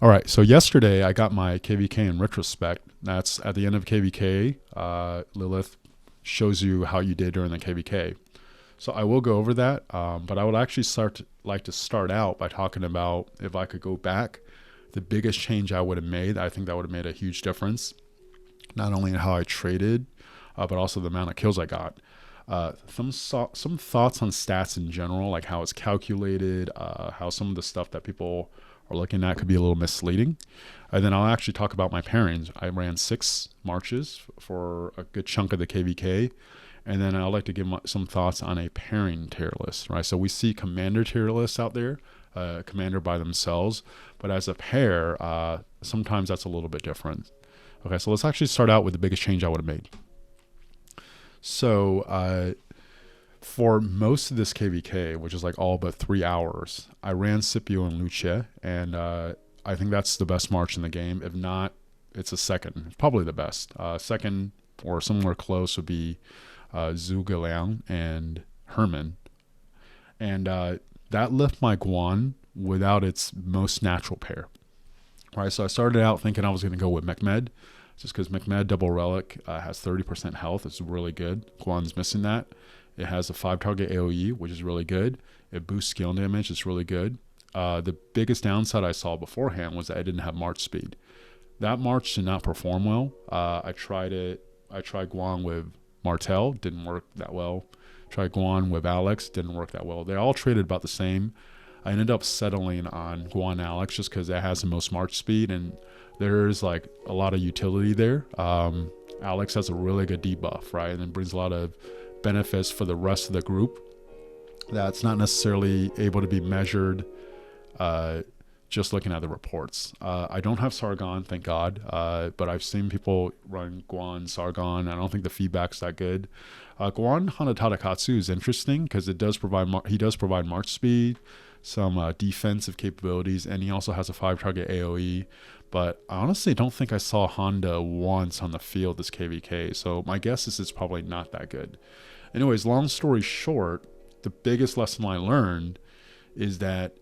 All right, so yesterday I got my KVK in retrospect. That's at the end of KVK. Lilith shows you how you did during the KVK. So I will go over that, but I would actually like to start out by talking about if I could go back, the biggest change I would have made. I think that would have made a huge difference, not only in how I traded, but also the amount of kills I got. Some thoughts on stats in general, like how it's calculated, how some of the stuff that people are looking at could be a little misleading. And then I'll actually talk about my pairings. I ran 6 marches for a good chunk of the KVK. And then I'd like to give some thoughts on a pairing tier list, right? So we see commander tier lists out there, commander by themselves, but as a pair, sometimes that's a little bit different. Okay, so let's actually start out with the biggest change I would have made. So for most of this KVK, which is like all but 3 hours, I ran Scipio and Luce, and I think that's the best march in the game. If not, it's a second. It's probably the best. Second or somewhere close would be Zhu Geliang and Herman. And that left my Guan without its most natural pair. All right, so I started out thinking I was going to go with Mehmed, just because Mehmed Double Relic has 30% health. It's really good. Guan's missing that. It has a 5-target AoE, which is really good. It boosts skill damage. It's really good. The biggest downside I saw beforehand was that I didn't have March speed. That March did not perform well. I tried Guan with Martel, didn't work that well. Tried Guan with Alex, didn't work that well. They all traded about the same. I ended up settling on Guan Alex just because it has the most March speed, and there's like a lot of utility there. Alex has a really good debuff, right? And it brings a lot of benefits for the rest of the group that's not necessarily able to be measured just looking at the reports. I don't have Sargon, thank God, but I've seen people run Guan, Sargon. I don't think the feedback's that good. Guan Hanatadakatsu is interesting because he does provide march speed, some defensive capabilities, and he also has a 5-target AoE. But I honestly don't think I saw Honda once on the field this KVK, so my guess is it's probably not that good. Anyways, long story short, the biggest lesson I learned is that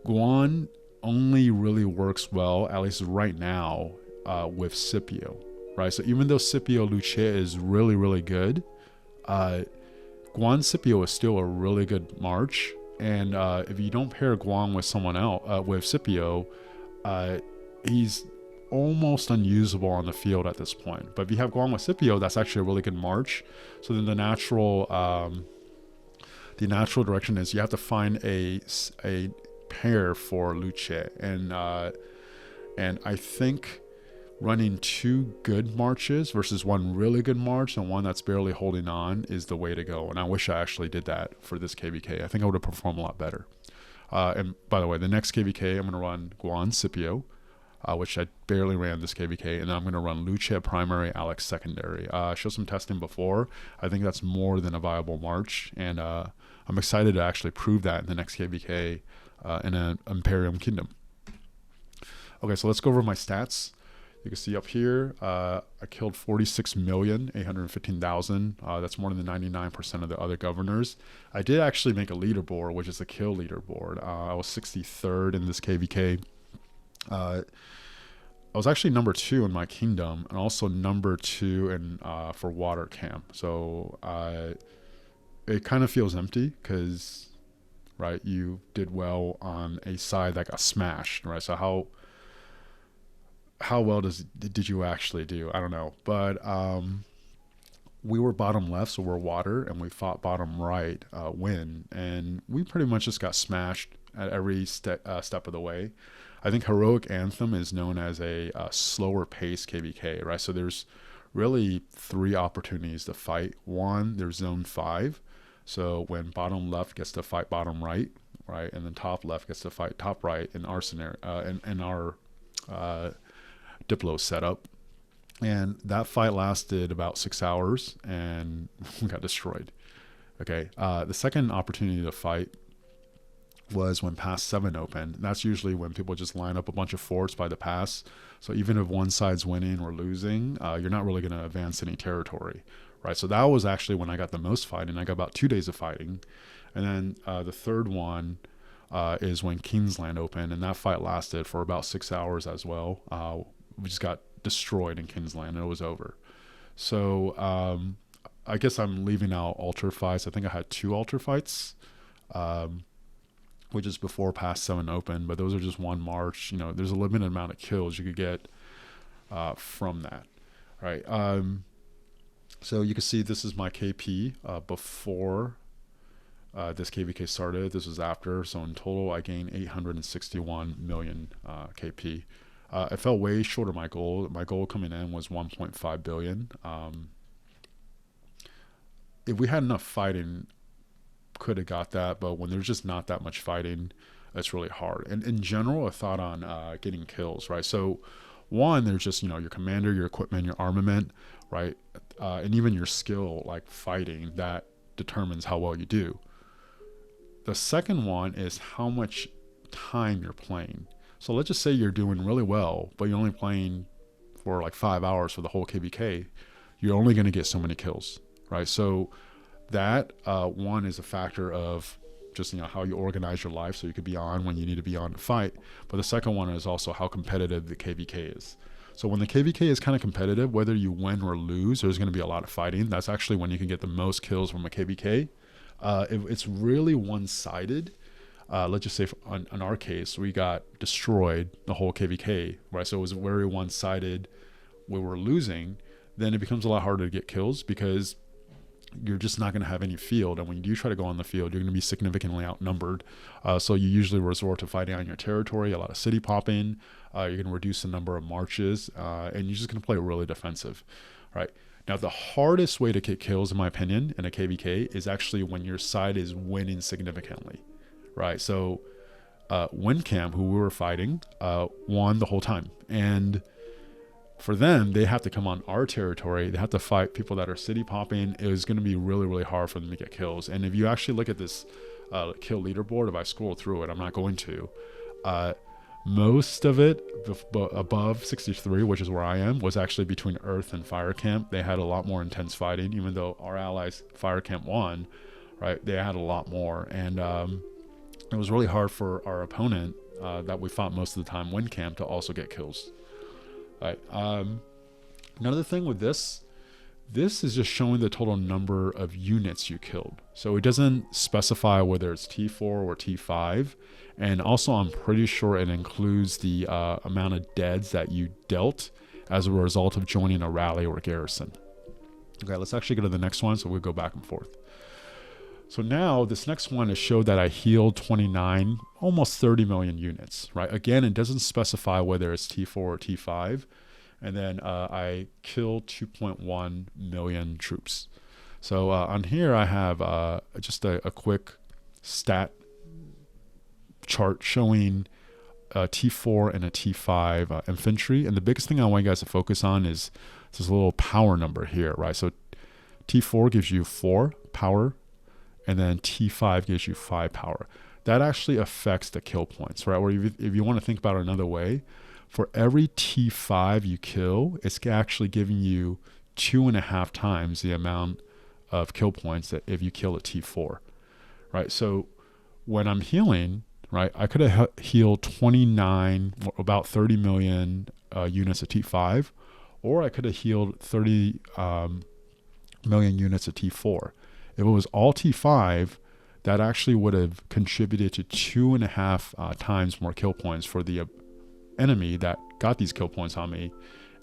Guan only really works well, at least right now, with Scipio, right? So even though Scipio Luce is really, really good, Guan Scipio is still a really good march. And if you don't pair Guan with someone else, with Scipio, he's almost unusable on the field at this point. But if you have Guan with Scipio, that's actually a really good march. So then the natural direction is you have to find a pair for Luce, and I think running 2 good marches versus 1 really good march and 1 that's barely holding on is the way to go. And I wish I actually did that for this KVK. I think I would have performed a lot better. And by the way, the next KVK I'm going to run Guan Scipio, which I barely ran this KVK, and then I'm going to run Luce primary, Alex secondary. I showed some testing before. I think that's more than a viable march, and I'm excited to actually prove that in the next KVK in an Imperium Kingdom. Okay, so let's go over my stats. You can see up here, I killed 46,815,000. That's more than the 99% of the other governors. I did actually make a leaderboard, which is a kill leaderboard. I was 63rd in this KVK. I was actually number 2 in my kingdom, and also number 2 in for water camp. So it kind of feels empty because, right, you did well on a side that got smashed, right? So how well did you actually do? I don't know, but we were bottom left, so we're water, and we fought bottom right, win, and we pretty much just got smashed at every step of the way. I think Heroic Anthem is known as a slower pace KVK, right? So there's really 3 opportunities to fight. 1, there's zone 5. So when bottom left gets to fight bottom right, and then top left gets to fight top right in our scenario, in our Diplo setup. And that fight lasted about 6 hours, and we got destroyed. Okay, the second opportunity to fight was when pass 7 opened. That's usually when people just line up a bunch of forts by the pass. So even if one side's winning or losing, you're not really going to advance any territory, right? So that was actually when I got the most fighting. I got about 2 days of fighting. And then the third one is when Kingsland opened, and that fight lasted for about 6 hours as well. We just got destroyed in Kingsland, and it was over. So I guess I'm leaving out altar fights. I think I had 2 altar fights, which is before Past 7 open, but those are just one march. There's a limited amount of kills you could get from that, right? So you can see this is my KP before this KVK started. This was after. So in total, I gained 861 million KP. I fell way short of my goal. My goal coming in was 1.5 billion. If we had enough fighting, could have got that, but when there's just not that much fighting, it's really hard. And in general, a thought on getting kills, right? So one, there's just your commander, your equipment, your armament, right? And even your skill, like fighting, that determines how well you do. The second one is how much time you're playing. So let's just say you're doing really well, but you're only playing for like 5 hours for the whole KVK. You're only going to get so many kills, right? So that one is a factor of just how you organize your life, so you could be on when you need to be on to fight. But the second one is also how competitive the KVK is. So when the KVK is kind of competitive, whether you win or lose, there's going to be a lot of fighting. That's actually when you can get the most kills from a KVK. If it's really one-sided, let's just say in our case, we got destroyed the whole KVK, right? So it was very one-sided. We were losing. Then it becomes a lot harder to get kills because you're just not going to have any field. And when you do try to go on the field, you're going to be significantly outnumbered. So you usually resort to fighting on your territory, a lot of city popping. You're going to reduce the number of marches, and you're just going to play really defensive, right? Now, the hardest way to get kills, in my opinion, in a KVK is actually when your side is winning significantly, right? So WinCam, who we were fighting, won the whole time. And for them, they have to come on our territory. They have to fight people that are city popping. It was going to be really, really hard for them to get kills. And if you actually look at this kill leaderboard, if I scroll through it, I'm not going to. Most of it above 63, which is where I am, was actually between Earth and Fire Camp. They had a lot more intense fighting, even though our allies Fire Camp won, right? They had a lot more. And it was really hard for our opponent that we fought most of the time, WinCamp, to also get kills. Right. Another thing with this is just showing the total number of units you killed. So it doesn't specify whether it's T4 or T5. And also, I'm pretty sure it includes the amount of deads that you dealt as a result of joining a rally or a garrison. Okay, let's actually go to the next one. So we'll go back and forth. So now this next one is showed that I healed 29, almost 30 million units, right? Again, it doesn't specify whether it's T4 or T5. And then I killed 2.1 million troops. So on here, I have just a quick stat chart showing a T4 and a T5 infantry. And the biggest thing I want you guys to focus on is this little power number here, right? So T4 gives you 4 power, and then T5 gives you 5 power. That actually affects the kill points, right? Where if you want to think about it another way, for every T5 you kill, it's actually giving you 2.5 times the amount of kill points that if you kill a T4, right? So when I'm healing, right, I could have healed 29, about 30 million units of T5, or I could have healed 30 million units of T4. If it was all T5, that actually would have contributed to 2.5 times more kill points for the enemy that got these kill points on me.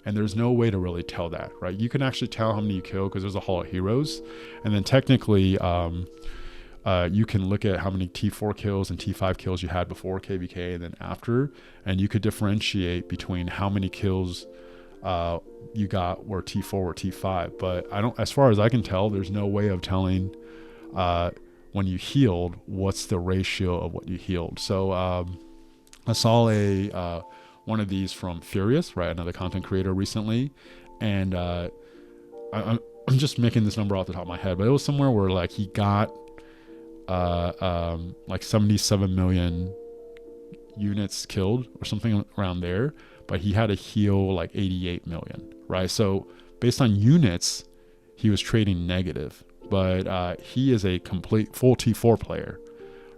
And there's no way to really tell that, right? You can actually tell how many you kill because there's a Hall of Heroes. And then technically, you can look at how many T4 kills and T5 kills you had before KVK and then after. And you could differentiate between how many kills you got were T4 or T5. But as far as I can tell, there's no way of telling when you healed, what's the ratio of what you healed. So I saw one of these from Furious, right? Another content creator recently. And I'm just making this number off the top of my head, but it was somewhere where like he got like 77 million units killed or something around there, but he had to heal like 88 million, right? So based on units, he was trading negative, but he is a complete full T4 player,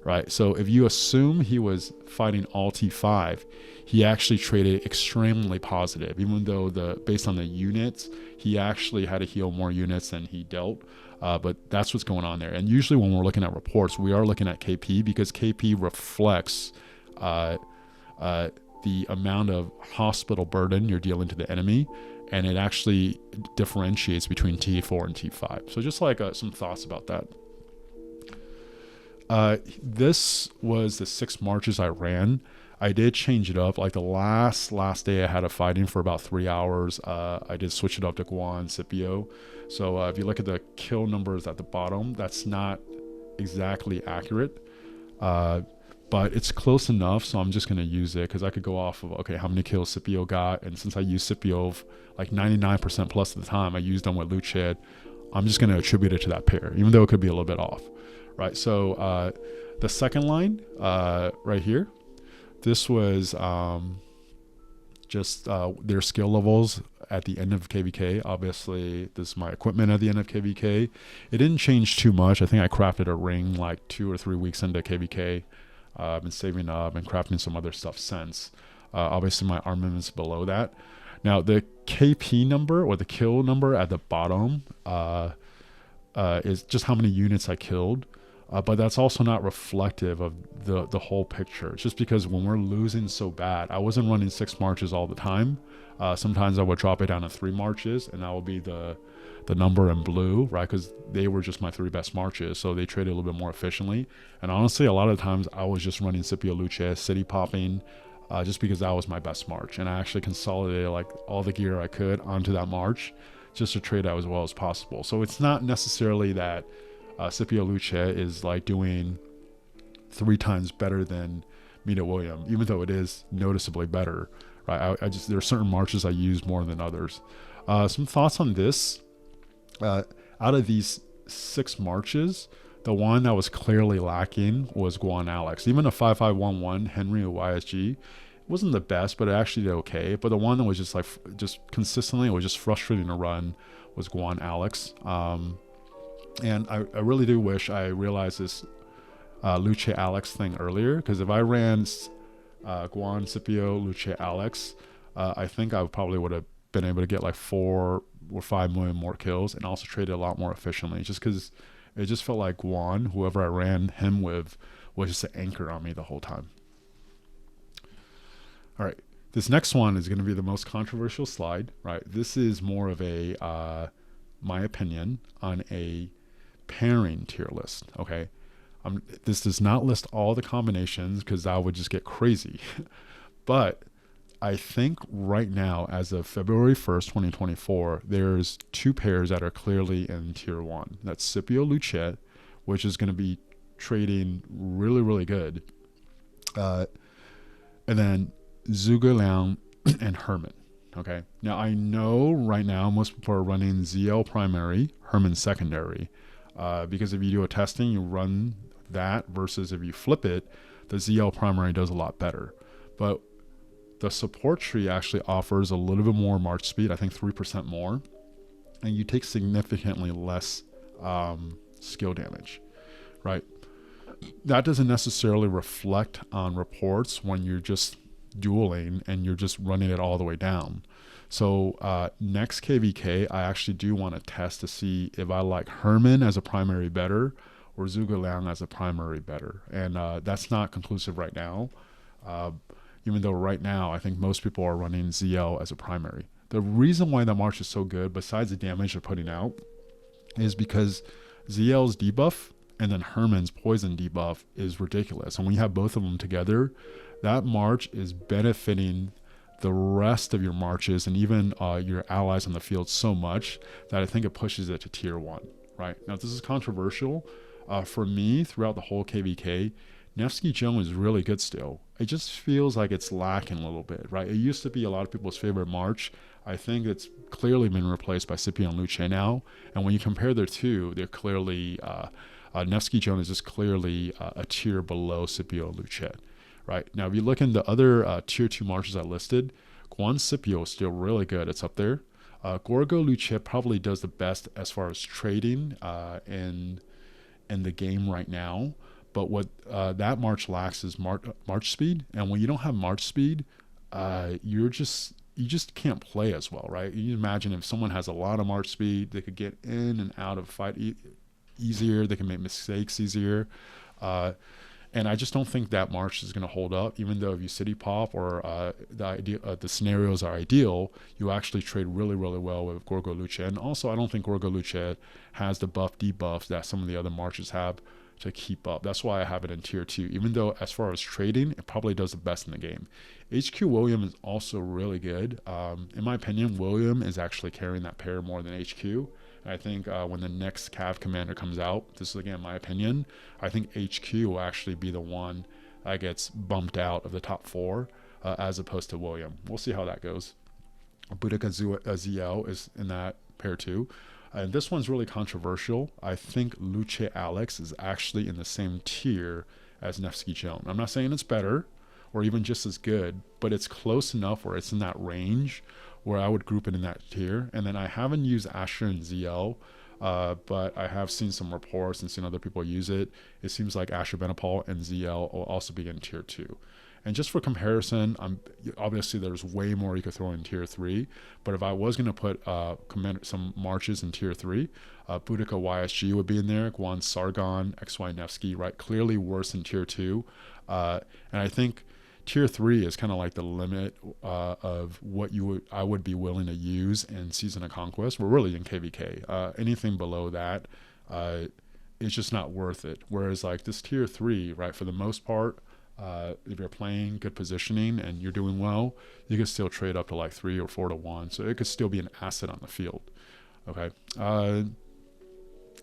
right? So if you assume he was fighting all T5, he actually traded extremely positive, even though based on the units, he actually had to heal more units than he dealt. But that's what's going on there. And usually when we're looking at reports, we are looking at KP because KP reflects the amount of hospital burden you're dealing to the enemy, and it actually differentiates between T4 and T5. So just like some thoughts about that. This was the 6 marches I ran. I did change it up. Like the last day I had a fighting for about 3 hours. I did switch it up to Guan, Scipio. So if you look at the kill numbers at the bottom, that's not exactly accurate. But it's close enough, so I'm just going to use it because I could go off of, okay, how many kills Scipio got. And since I use Scipio like 99% plus of the time, I used them with Luce, I'm just going to attribute it to that pair, even though it could be a little bit off. Right, so the second line right here, this was just their skill levels at the end of KVK. Obviously, this is my equipment at the end of KVK. It didn't change too much. I think I crafted a ring like 2 or 3 weeks into KVK. I've been saving up and crafting some other stuff since. Obviously, my armament's below that. Now, the KP number or the kill number at the bottom is just how many units I killed. But that's also not reflective of the whole picture. It's just because when we're losing so bad, I wasn't running 6 marches all the time. Sometimes I would drop it down to 3 marches, and that would be the number in blue, right? Because they were just my 3 best marches, so they traded a little bit more efficiently. And honestly, a lot of times I was just running Scipio Luce, city popping, just because that was my best march. And I actually consolidated like all the gear I could onto that march just to trade out as well as possible. So it's not necessarily that Scipio Luce is like doing 3 times better than Mina William, even though it is noticeably better, right? I just, there are certain marches I use more than others. Some thoughts on this. Out of these 6 marches, the one that was clearly lacking was Guan Alex. Even a 5511 Henry of YSG wasn't the best, but it actually did okay. But the one that was just like just consistently, it was just frustrating to run, was Guan Alex. And I really do wish I realized this Luce Alex thing earlier, because if I ran Guan, Scipio, Luce Alex, I think I probably would have been able to get like 4 or 5 million more kills and also traded a lot more efficiently, just because it just felt like Guan, whoever I ran him with, was just an anchor on me the whole time. All right, this next one is going to be the most controversial slide, right? This is more of a, my opinion on a pairing tier list, okay? This does not list all the combinations because that would just get crazy. But I think right now, as of February 1st, 2024, there's 2 pairs that are clearly in tier 1. That's Scipio Luce, which is going to be trading really, really good. And then Zhuge Liang and Herman. Okay. Now, I know right now most people are running ZL primary, Herman secondary. Because if you do a testing, you run that versus if you flip it, the ZL primary does a lot better. But the support tree actually offers a little bit more march speed, I think 3% more, and you take significantly less skill damage, right? That doesn't necessarily reflect on reports when you're just dueling and you're just running it all the way down. So next KVK, I actually do want to test to see if I like Herman as a primary better or Zhuge Liang as a primary better. And that's not conclusive right now. Even though right now I think most people are running ZL as a primary. The reason why that march is so good, besides the damage they're putting out, is because ZL's debuff and then Herman's poison debuff is ridiculous. And when you have both of them together, that march is benefiting the rest of your marches and even your allies on the field so much that I think it pushes it to tier 1, right? Now, this is controversial. For me, throughout the whole KVK, Nevsky Jones is really good still. It just feels like it's lacking a little bit, right? It used to be a lot of people's favorite march. I think it's clearly been replaced by Scipio and Luce now. And when you compare the two, they're clearly, Nevsky Jones is just clearly a tier below Scipio and Luce, right? Now, if you look in the other tier 2 marches I listed, Guan Scipio is still really good. It's up there. Gorgo Luce probably does the best as far as trading in the game right now. But what that march lacks is march speed, and when you don't have march speed, you just can't play as well, right? You imagine if someone has a lot of march speed, they could get in and out of fight easier. They can make mistakes easier. And I just don't think that march is going to hold up, even though if you city pop or the scenarios are ideal, you actually trade really, really well with Gorgo Luce. And also, I don't think Gorgo Luce has the buff debuffs that some of the other marches have to keep up. That's why I have it in tier 2, even though as far as trading, it probably does the best in the game. HQ William is also really good. In my opinion, William is actually carrying that pair more than HQ. I think when the next Cav commander comes out, this is again my opinion, I think HQ will actually be the one that gets bumped out of the top 4 as opposed to William. We'll see how that goes. Boudica ZL is in that pair too. And this one's really controversial. I think Luce Alex is actually in the same tier as Nevsky Joan. I'm not saying it's better or even just as good, but it's close enough where it's in that range where I would group it in that tier. And then I haven't used Asher and ZL, but I have seen some reports and seen other people use it. It seems like Asher Benapal and ZL will also be in tier 2. And just for comparison, obviously there's way more you could throw in tier 3, but if I was going to put some marches in tier 3, Boudica YSG would be in there, Guan Sargon, XY Nevsky, right? Clearly worse in tier 2. And I think tier 3 is kind of like the limit of what I would be willing to use in Season of Conquest. We're really in KVK. Anything below that, it's just not worth it. Whereas like this tier 3, right, for the most part, if you're playing good positioning and you're doing well, you can still trade up to like 3 or 4 to 1. So it could still be an asset on the field. Okay.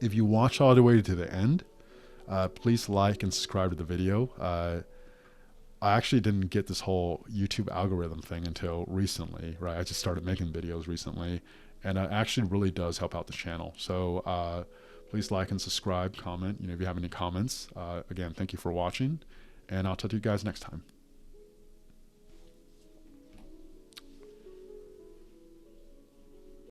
If you watch all the way to the end, please like and subscribe to the video. I actually didn't get this whole YouTube algorithm thing until recently, right? I just started making videos recently, and it actually really does help out the channel. So please like and subscribe, comment, if you have any comments. Again, thank you for watching, and I'll talk to you guys next time.